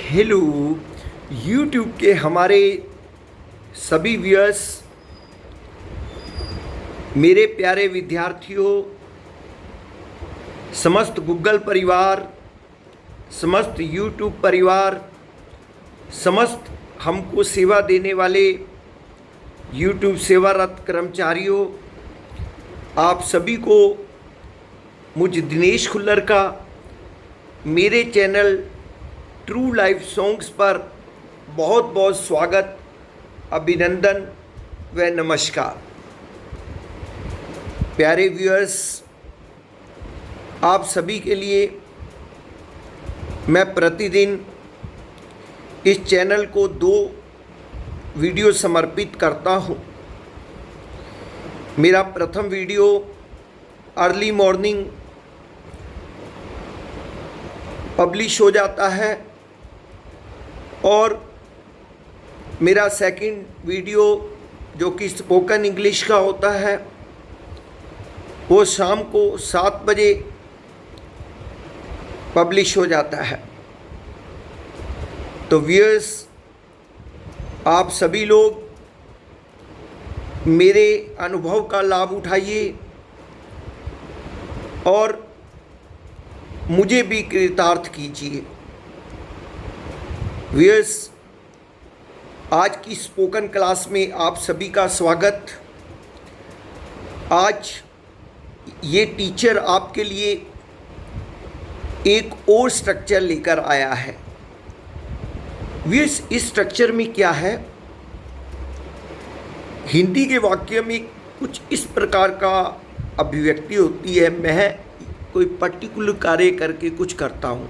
Hello YouTube के हमारे सभी व्यूअर्स, मेरे प्यारे विद्यार्थियों, समस्त गूगल परिवार, समस्त यूट्यूब परिवार, समस्त हमको सेवा देने वाले यूट्यूब सेवारत कर्मचारियों, आप सभी को मुझ दिनेश खुल्लर का मेरे चैनल ट्रू लाइफ सॉन्ग्स पर बहुत बहुत स्वागत, अभिनंदन व नमस्कार। प्यारे व्यूअर्स, आप सभी के लिए मैं प्रतिदिन इस चैनल को 2 वीडियो समर्पित करता हूँ। मेरा प्रथम वीडियो अर्ली मॉर्निंग पब्लिश हो जाता है और मेरा सेकंड वीडियो जो कि स्पोकन इंग्लिश का होता है वो शाम को 7 बजे पब्लिश हो जाता है। तो व्यूअर्स, आप सभी लोग मेरे अनुभव का लाभ उठाइए और मुझे भी कृतार्थ कीजिए। व्यूअर्स, आज की स्पोकन क्लास में आप सभी का स्वागत। आज ये टीचर आपके लिए एक और स्ट्रक्चर लेकर आया है। व्यूअर्स, इस स्ट्रक्चर में क्या है, हिंदी के वाक्य में कुछ इस प्रकार का अभिव्यक्ति होती है। मैं कोई पर्टिकुलर कार्य करके कुछ करता हूँ,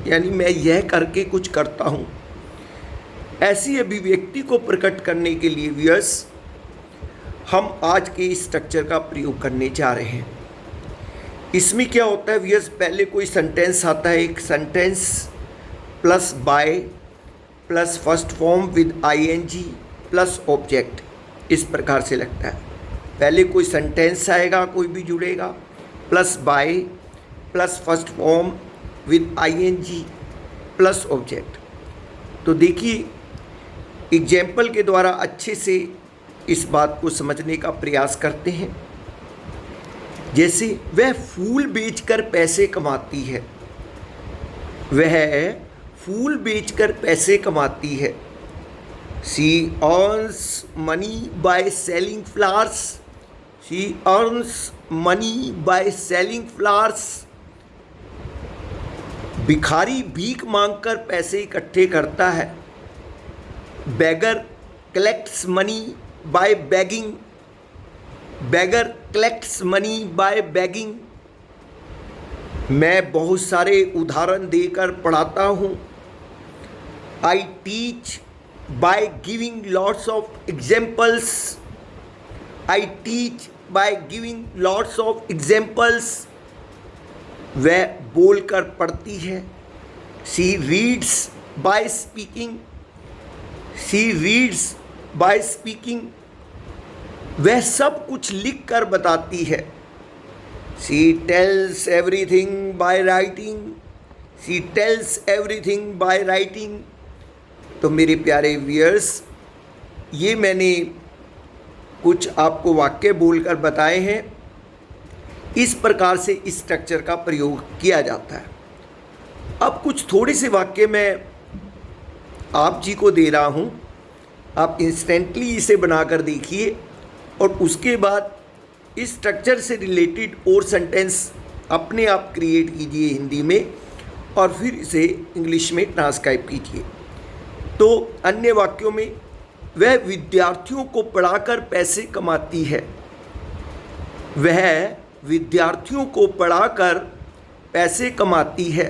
यानी मैं यह करके कुछ करता हूँ। ऐसी अभिव्यक्ति को प्रकट करने के लिए व्यूअर्स हम आज के इस स्ट्रक्चर का प्रयोग करने जा रहे हैं। इसमें क्या होता है व्यूअर्स, पहले कोई सेंटेंस आता है, एक sentence plus by plus first form with ING plus object, इस प्रकार से लगता है। पहले कोई सेंटेंस आएगा, कोई भी जुड़ेगा, plus by plus first form with ING plus object. तो देखिए, एग्जाम्पल के द्वारा अच्छे से इस बात को समझने का प्रयास करते हैं। जैसे वह फूल बेचकर पैसे कमाती है, वह फूल बेचकर पैसे कमाती है। She earns money by selling flowers, she earns money by selling flowers. भिखारी भीख मांगकर पैसे इकट्ठे करता है। Beggar collects money by begging, beggar collects money by begging. मैं बहुत सारे उदाहरण देकर पढ़ाता हूँ। I teach by giving lots of examples, I teach by giving lots of examples. वह बोलकर पढ़ती है। She reads by speaking, she reads by speaking. वह सब कुछ लिख कर बताती है। She tells everything by writing, she tells everything by writing. तो मेरे प्यारे व्यूअर्स, ये मैंने कुछ आपको वाक्य बोलकर बताए हैं। इस प्रकार से इस स्ट्रक्चर का प्रयोग किया जाता है। अब कुछ थोड़े से वाक्य मैं आप जी को दे रहा हूँ, आप इंस्टेंटली इसे बनाकर देखिए और उसके बाद इस स्ट्रक्चर से रिलेटेड और सेंटेंस अपने आप क्रिएट कीजिए हिंदी में और फिर इसे इंग्लिश में ट्रांसक्राइब कीजिए। तो अन्य वाक्यों में, वह विद्यार्थियों को पढ़ाकर पैसे कमाती है, वह विद्यार्थियों को पढ़ाकर पैसे कमाती है।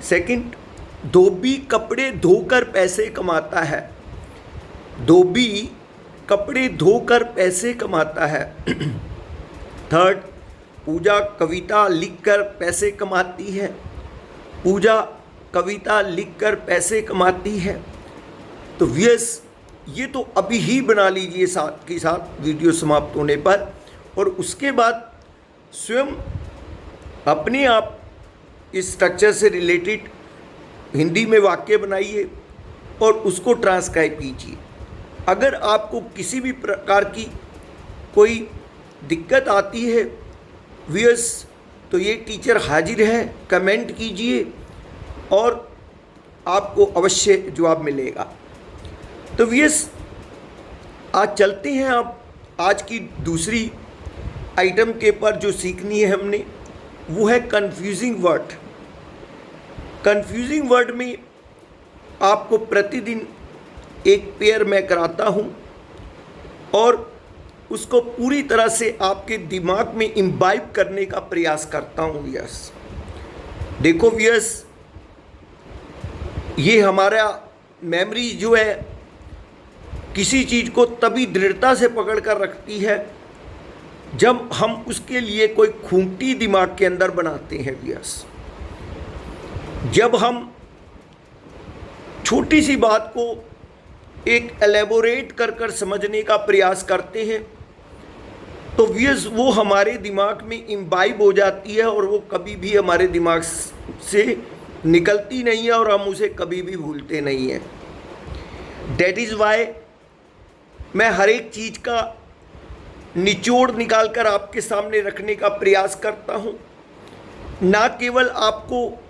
सेकंड, धोबी कपड़े धोकर पैसे कमाता है, धोबी कपड़े धोकर पैसे कमाता है। थर्ड, पूजा कविता लिखकर पैसे कमाती है, पूजा कविता लिखकर पैसे कमाती है। तो व्यूअर्स, ये तो अभी ही बना लीजिए साथ के साथ वीडियो समाप्त होने पर, और उसके बाद स्वयं अपने आप इस स्ट्रक्चर से रिलेटेड हिंदी में वाक्य बनाइए और उसको ट्रांसक्राइब कीजिए। अगर आपको किसी भी प्रकार की कोई दिक्कत आती है व्यूअर्स, तो ये टीचर हाजिर है, कमेंट कीजिए और आपको अवश्य जवाब मिलेगा। तो व्यूअर्स, आज चलते हैं आप आज की दूसरी आइटम के पर जो सीखनी है हमने, वो है कन्फ्यूजिंग वर्ड। कन्फ्यूजिंग वर्ड में आपको प्रतिदिन एक पेयर मैं कराता हूँ और उसको पूरी तरह से आपके दिमाग में इम्बाइब करने का प्रयास करता हूँ व्यूअर्स। देखो व्यूअर्स, ये हमारा मेमोरी जो है किसी चीज़ को तभी दृढ़ता से पकड़ कर रखती है जब हम उसके लिए कोई खूंटी दिमाग के अंदर बनाते हैं व्यूअर्स। जब हम छोटी सी बात को एक एलेबोरेट कर कर समझने का प्रयास करते हैं तो व्यूअर्स वो हमारे दिमाग में इम्बाइब हो जाती है और वो कभी भी हमारे दिमाग से निकलती नहीं है और हम उसे कभी भी भूलते नहीं हैं। दैट इज़ वाई मैं हर एक चीज़ का निचोड़ निकाल कर आपके सामने रखने का प्रयास करता हूँ। ना केवल आपको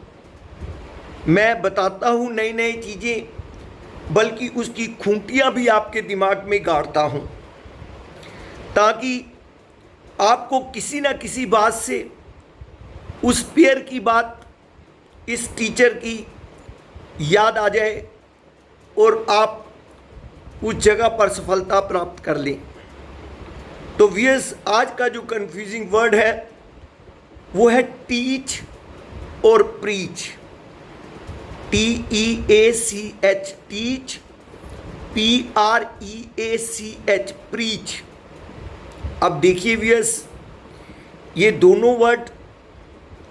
मैं बताता हूँ नई नई चीज़ें, बल्कि उसकी खूंटियाँ भी आपके दिमाग में गाड़ता हूँ ताकि आपको किसी न किसी बात से उस पेयर की बात, इस टीचर की याद आ जाए और आप उस जगह पर सफलता प्राप्त कर लें। तो व्यूअर्स, आज का जो कंफ्यूजिंग वर्ड है वो है टीच और preach. TEACH teach, PREACH preach. अब देखिए व्यूअर्स, ये दोनों वर्ड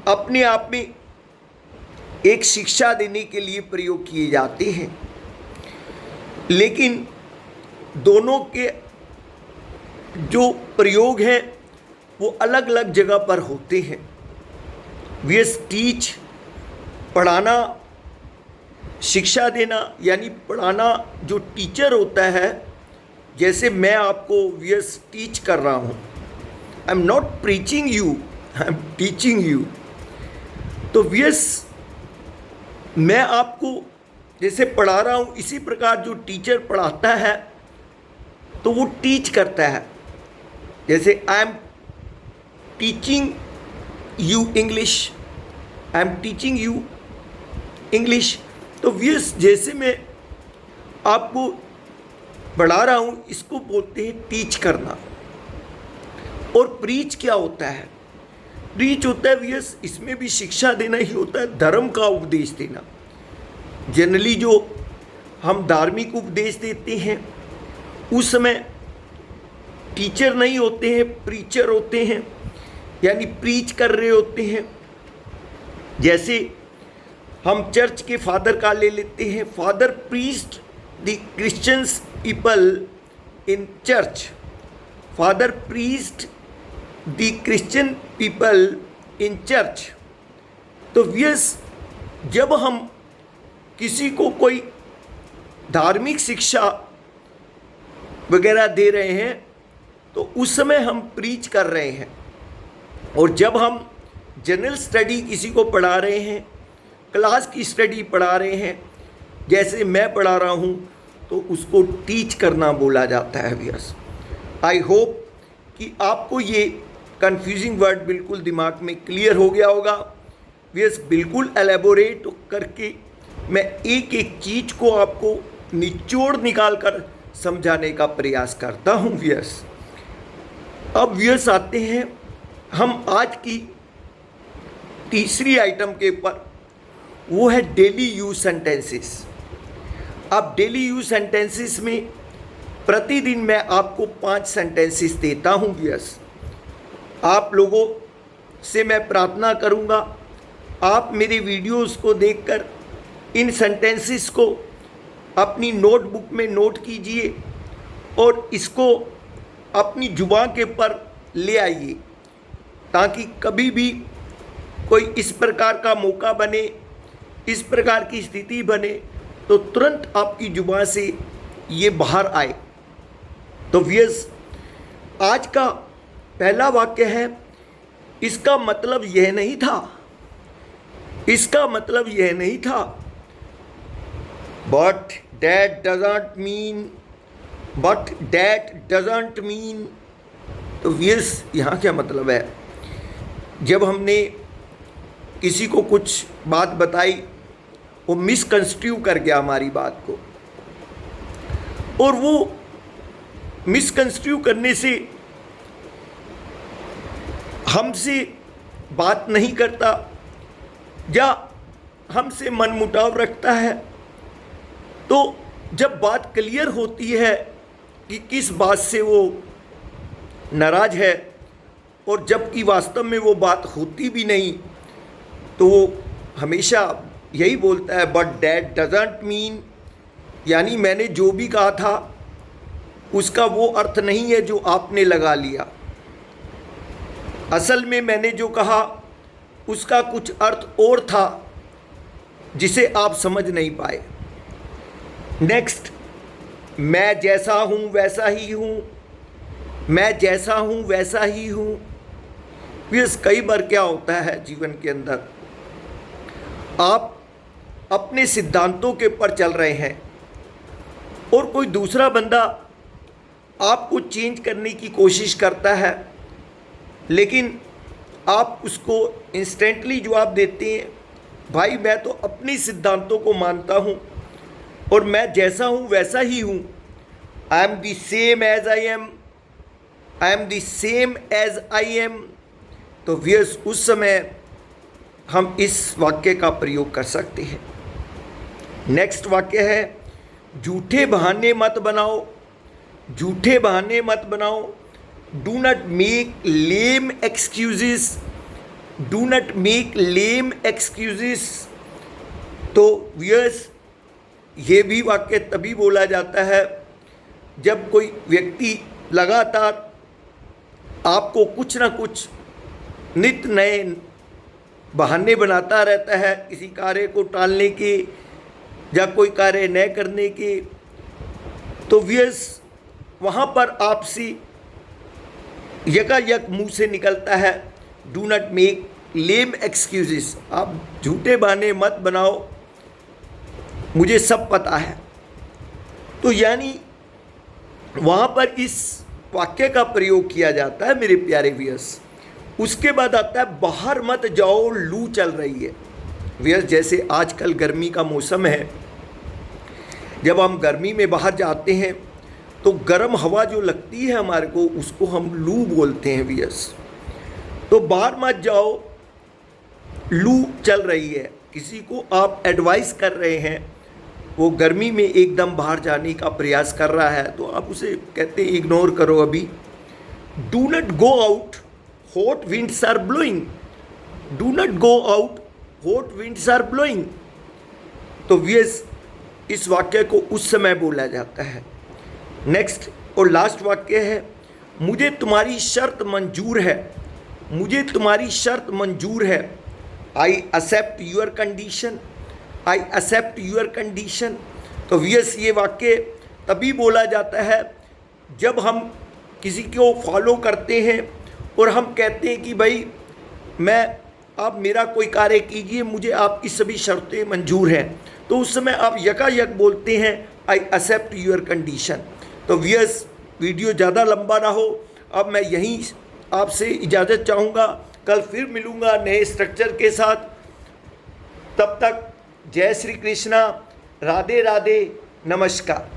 अपने आप में एक शिक्षा देने के लिए प्रयोग किए जाते हैं, लेकिन दोनों के जो प्रयोग हैं वो अलग अलग जगह पर होते हैं। व्यूअर्स, टीच पढ़ाना, शिक्षा देना, यानी पढ़ाना जो टीचर होता है, जैसे मैं आपको व्यूअर्स टीच कर रहा हूँ, I am not preaching you, I am teaching you. तो व्यूअर्स, मैं आपको जैसे पढ़ा रहा हूँ, इसी प्रकार जो टीचर पढ़ाता है तो वो टीच करता है। जैसे I am teaching you English, I am teaching you English. तो व्यूअर्स, जैसे मैं आपको पढ़ा रहा हूँ, इसको बोलते हैं टीच करना। और प्रीच क्या होता है? प्रीच होता है व्यूअर्स, इसमें भी शिक्षा देना ही होता है, धर्म का उपदेश देना। जनरली जो हम धार्मिक उपदेश देते हैं उस समय टीचर नहीं होते हैं, प्रीचर होते हैं, यानी प्रीच कर रहे होते हैं। जैसे हम चर्च के फादर का ले लेते हैं, father preached the Christians people in church, father preached the Christian people in church. तो व्यूअर्स, जब हम किसी को कोई धार्मिक शिक्षा वगैरह दे रहे हैं तो उस समय हम प्रीच कर रहे हैं। और जब हम जनरल स्टडी किसी को पढ़ा रहे हैं, क्लास की स्टडी पढ़ा रहे हैं, जैसे मैं पढ़ा रहा हूँ, तो उसको टीच करना बोला जाता है व्यूअर्स। आई होप कि आपको ये कंफ्यूजिंग वर्ड बिल्कुल दिमाग में क्लियर हो गया होगा व्यूअर्स। बिल्कुल एलेबोरेट करके मैं एक एक चीज़ को आपको निचोड़ निकाल कर समझाने का प्रयास करता हूँ व्यूअर्स। अब व्यूअर्स आते हैं हम आज की तीसरी आइटम के ऊपर, वो है डेली यूज सेंटेंसेस। अब डेली यूज सेंटेंसेस में प्रतिदिन मैं आपको 5 सेंटेंसेस देता हूँ व्यूअर्स। आप लोगों से मैं प्रार्थना करूँगा, आप मेरे वीडियोस को देखकर इन सेंटेंसेस को अपनी नोटबुक में नोट कीजिए और इसको अपनी जुबान के पर ले आइए, ताकि कभी भी कोई इस प्रकार का मौका बने इस प्रकार की स्थिति बने तो तुरंत आपकी जुबान से ये बाहर आए। तो व्यूअर्स, आज का पहला वाक्य है, इसका मतलब यह नहीं था, इसका मतलब यह नहीं था, but that doesn't mean, but that doesn't mean. तो व्यूअर्स, यहाँ क्या मतलब है? जब हमने किसी को कुछ बात बताई, वो मिसकंस्ट्रू कर गया हमारी बात को, और वो मिसकंस्ट्रू करने से हमसे बात नहीं करता या हमसे मनमुटाव रखता है, तो जब बात क्लियर होती है कि किस बात से वो नाराज है, और जबकि वास्तव में वो बात होती भी नहीं, तो वो हमेशा यही बोलता है, बट दैट डजंट मीन, यानी मैंने जो भी कहा था उसका वो अर्थ नहीं है जो आपने लगा लिया। असल में मैंने जो कहा उसका कुछ अर्थ और था जिसे आप समझ नहीं पाए। नेक्स्ट, मैं जैसा हूँ वैसा ही हूँ, मैं जैसा हूँ वैसा ही हूँ। बस कई बार क्या होता है जीवन के अंदर, आप अपने सिद्धांतों के पर चल रहे हैं और कोई दूसरा बंदा आपको चेंज करने की कोशिश करता है, लेकिन आप उसको इंस्टेंटली जवाब देते हैं, भाई मैं तो अपनी सिद्धांतों को मानता हूँ और मैं जैसा हूँ वैसा ही हूँ। I am the same as I am, I am the same as I am. तो व्यूअर्स, उस समय हम इस वाक्य का प्रयोग कर सकते हैं। नेक्स्ट वाक्य है, झूठे बहाने मत बनाओ, झूठे बहाने मत बनाओ। Do not make lame excuses, do not make lame excuses. तो व्यूअर्स, ये भी वाक्य तभी बोला जाता है जब कोई व्यक्ति लगातार आपको कुछ ना कुछ नित्य नए बहाने बनाता रहता है किसी कार्य को टालने के या कोई कार्य न करने के। तो व्यूअर्स, वहाँ पर आपसे यकायक मुंह से निकलता है, do not make lame excuses, आप झूठे बहाने मत बनाओ, मुझे सब पता है। तो यानी वहाँ पर इस वाक्य का प्रयोग किया जाता है मेरे प्यारे व्यूअर्स। उसके बाद आता है, बाहर मत जाओ लू चल रही है। व्यूअर्स, जैसे आजकल गर्मी का मौसम है, जब हम गर्मी में बाहर जाते हैं तो गर्म हवा जो लगती है हमारे को, उसको हम लू बोलते हैं व्यूअर्स। तो बाहर मत जाओ, लू चल रही है, किसी को आप एडवाइस कर रहे हैं, वो गर्मी में एकदम बाहर जाने का प्रयास कर रहा है, तो आप उसे कहते हैं इग्नोर करो अभी। Do not go out, hot winds are blowing, do not go out, hot winds are blowing. तो व्यूअर्स, इस वाक्य को उस समय बोला जाता है। नेक्स्ट और लास्ट वाक्य है, मुझे तुम्हारी शर्त मंजूर है, मुझे तुम्हारी शर्त मंजूर है। I accept your condition, I accept your condition. तो व्यूअर्स, ये वाक्य तभी बोला जाता है जब हम किसी को फॉलो करते हैं और हम कहते हैं कि भाई आप मेरा कोई कार्य कीजिए, मुझे आपकी सभी शर्तें मंजूर हैं। तो उस समय आप यकायक बोलते हैं, आई एक्सेप्ट यूर कंडीशन। तो व्यूअर्स, वीडियो ज़्यादा लंबा ना हो, अब मैं यहीं आपसे इजाज़त चाहूँगा। कल फिर मिलूँगा नए स्ट्रक्चर के साथ। तब तक जय श्री कृष्णा, राधे राधे, नमस्कार।